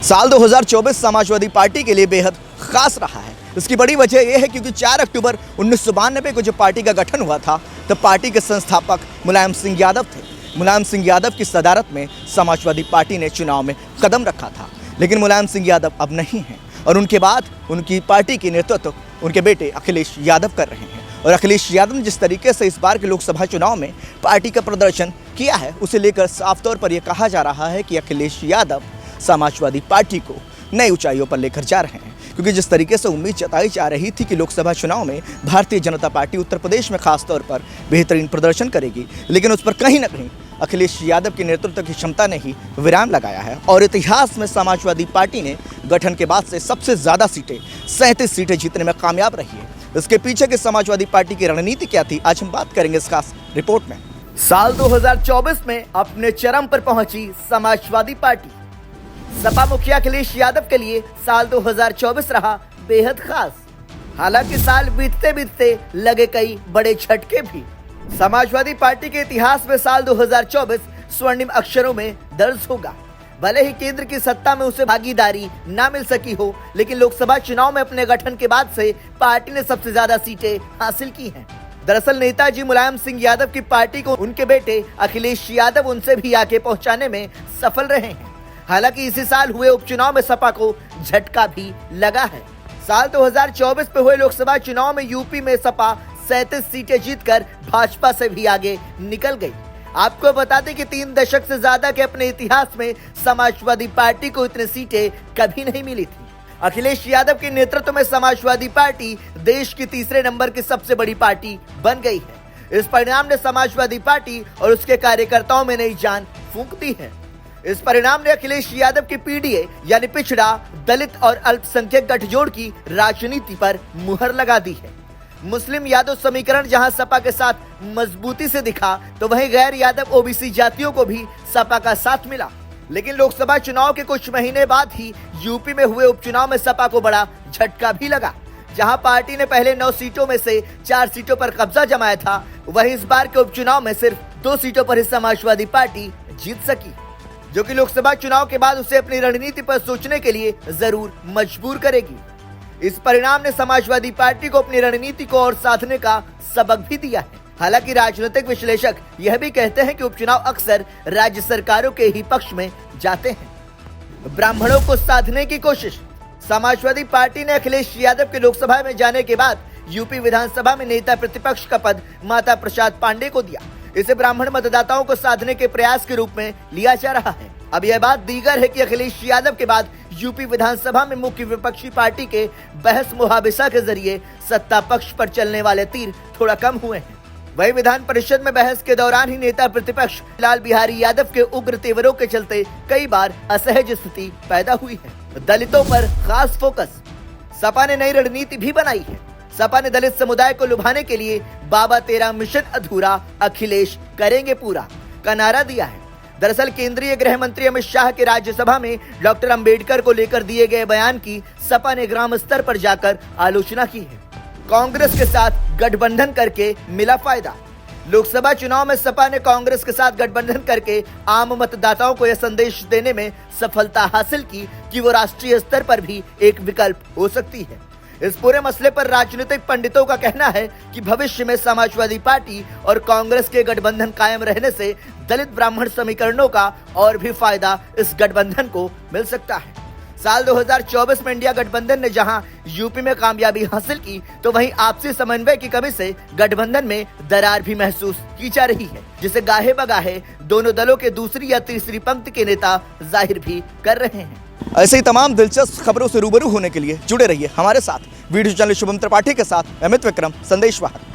साल 2024 समाजवादी पार्टी के लिए बेहद खास रहा है। इसकी बड़ी वजह यह है क्योंकि 4 अक्टूबर 1992 को जब पार्टी का गठन हुआ था तब पार्टी के संस्थापक मुलायम सिंह यादव थे। मुलायम सिंह यादव की सदारत में समाजवादी पार्टी ने चुनाव में कदम रखा था, लेकिन मुलायम सिंह यादव अब नहीं हैं और उनके बाद उनकी पार्टी की नेतृत्व उनके बेटे अखिलेश यादव कर रहे हैं। और अखिलेश यादव ने जिस तरीके से इस बार के लोकसभा चुनाव में पार्टी का प्रदर्शन किया है, उसे लेकर साफ तौर पर यह कहा जा रहा है कि अखिलेश यादव समाजवादी पार्टी को नई ऊंचाइयों पर लेकर जा रहे हैं। क्योंकि जिस तरीके से उम्मीद जताई जा रही थी कि लोकसभा चुनाव में भारतीय जनता पार्टी उत्तर प्रदेश में खास तौर पर बेहतरीन प्रदर्शन करेगी, लेकिन उस पर कहीं ना कहीं अखिलेश यादव के नेतृत्व की क्षमता ने ही विराम लगाया है। और इतिहास में समाजवादी पार्टी ने गठन के बाद से सबसे ज़्यादा सीटें 37 सीटें जीतने में कामयाब रही है। इसके पीछे की समाजवादी पार्टी की रणनीति क्या थी, आज हम बात करेंगे इस खास रिपोर्ट में। साल 2024 में अपने चरम पर पहुंची समाजवादी पार्टी। सपा मुखिया अखिलेश यादव के लिए साल 2024 रहा बेहद खास। हालांकि साल बीतते बीतते लगे कई बड़े झटके भी। समाजवादी पार्टी के इतिहास में साल 2024 स्वर्णिम अक्षरों में दर्ज होगा। भले ही केंद्र की सत्ता में उसे भागीदारी ना मिल सकी हो, लेकिन लोकसभा चुनाव में अपने गठन के बाद से पार्टी ने सबसे ज्यादा सीटें हासिल की हैं। दरअसल नेताजी मुलायम सिंह यादव की पार्टी को उनके बेटे अखिलेश यादव उनसे भी आगे पहुंचाने में सफल रहे हैं। हालांकि इसी साल हुए उपचुनाव में सपा को झटका भी लगा है। साल 2024 में हुए लोकसभा चुनाव में यूपी में सपा 37 सीटें जीतकर भाजपा से भी आगे निकल गई। आपको बता दें कि 3 दशक से ज्यादा के अपने इतिहास में समाजवादी पार्टी को इतनी सीटें कभी नहीं मिली थी। अखिलेश यादव के नेतृत्व में समाजवादी पार्टी देश की तीसरे नंबर की सबसे बड़ी पार्टी बन गई है। इस परिणाम ने समाजवादी पार्टी और उसके कार्यकर्ताओं में नई जान फूंक दी है। इस परिणाम ने अखिलेश यादव की पीडीए यानी पिछड़ा, दलित और अल्पसंख्यक गठजोड़ की राजनीति पर मुहर लगा दी है। मुस्लिम यादव समीकरण जहां सपा के साथ मजबूती से दिखा, तो वहीं गैर यादव ओबीसी जातियों को भी सपा का साथ मिला। लेकिन लोकसभा चुनाव के कुछ महीने बाद ही यूपी में हुए उपचुनाव में सपा को बड़ा झटका भी लगा। जहां पार्टी ने पहले 9 सीटों में से 4 सीटों पर कब्जा जमाया था, वहीं इस बार के उपचुनाव में सिर्फ 2 सीटों पर ही समाजवादी पार्टी जीत सकी, जो कि लोकसभा चुनाव के बाद उसे अपनी रणनीति पर सोचने के लिए जरूर मजबूर करेगी। इस परिणाम ने समाजवादी पार्टी को अपनी रणनीति को और साधने का सबक भी दिया है। हालांकि राजनीतिक विश्लेषक यह भी कहते हैं कि उपचुनाव अक्सर राज्य सरकारों के ही पक्ष में जाते हैं। ब्राह्मणों को साधने की कोशिश। समाजवादी पार्टी ने अखिलेश यादव के लोकसभा में जाने के बाद यूपी विधानसभा में नेता प्रतिपक्ष का पद माता प्रसाद पांडे को दिया। इसे ब्राह्मण मतदाताओं को साधने के प्रयास के रूप में लिया जा रहा है। अब यह बात दीगर है कि अखिलेश यादव के बाद यूपी विधानसभा में मुख्य विपक्षी पार्टी के बहस मुहाबिसा के जरिए सत्ता पक्ष पर चलने वाले तीर थोड़ा कम हुए हैं। वही विधान परिषद में बहस के दौरान ही नेता प्रतिपक्ष लाल बिहारी यादव के उग्र तेवरों के चलते कई बार असहज स्थिति पैदा हुई है। दलितों पर खास फोकस। सपा ने नई रणनीति भी बनाई है। सपा ने दलित समुदाय को लुभाने के लिए बाबा तेरा मिशन अधूरा, अखिलेश करेंगे पूरा का नारा दिया है। दरअसल केंद्रीय गृह मंत्री अमित शाह के राज्यसभा में डॉक्टर अंबेडकर को लेकर दिए गए बयान की सपा ने ग्राम स्तर पर जाकर आलोचना की है। कांग्रेस के साथ गठबंधन करके मिला फायदा। लोकसभा चुनाव में सपा ने कांग्रेस के साथ गठबंधन करके आम मतदाताओं को यह संदेश देने में सफलता हासिल की कि वो राष्ट्रीय स्तर पर भी एक विकल्प हो सकती है। इस पूरे मसले पर राजनीतिक पंडितों का कहना है कि भविष्य में समाजवादी पार्टी और कांग्रेस के गठबंधन कायम रहने से दलित ब्राह्मण समीकरणों का और भी फायदा इस गठबंधन को मिल सकता है। साल 2024 में इंडिया गठबंधन ने जहां यूपी में कामयाबी हासिल की, तो वहीं आपसी समन्वय की कमी से गठबंधन में दरार भी महसूस की जा रही है, जिसे गाहे बगाहे दोनों दलों के दूसरी या तीसरी पंक्ति के नेता जाहिर भी कर रहे हैं। ऐसे ही तमाम दिलचस्प खबरों से रूबरू होने के लिए जुड़े रहिए हमारे साथ। वीडियो चैनल शुभम त्रिपाठी के साथ अमित विक्रम, संदेशवाहक।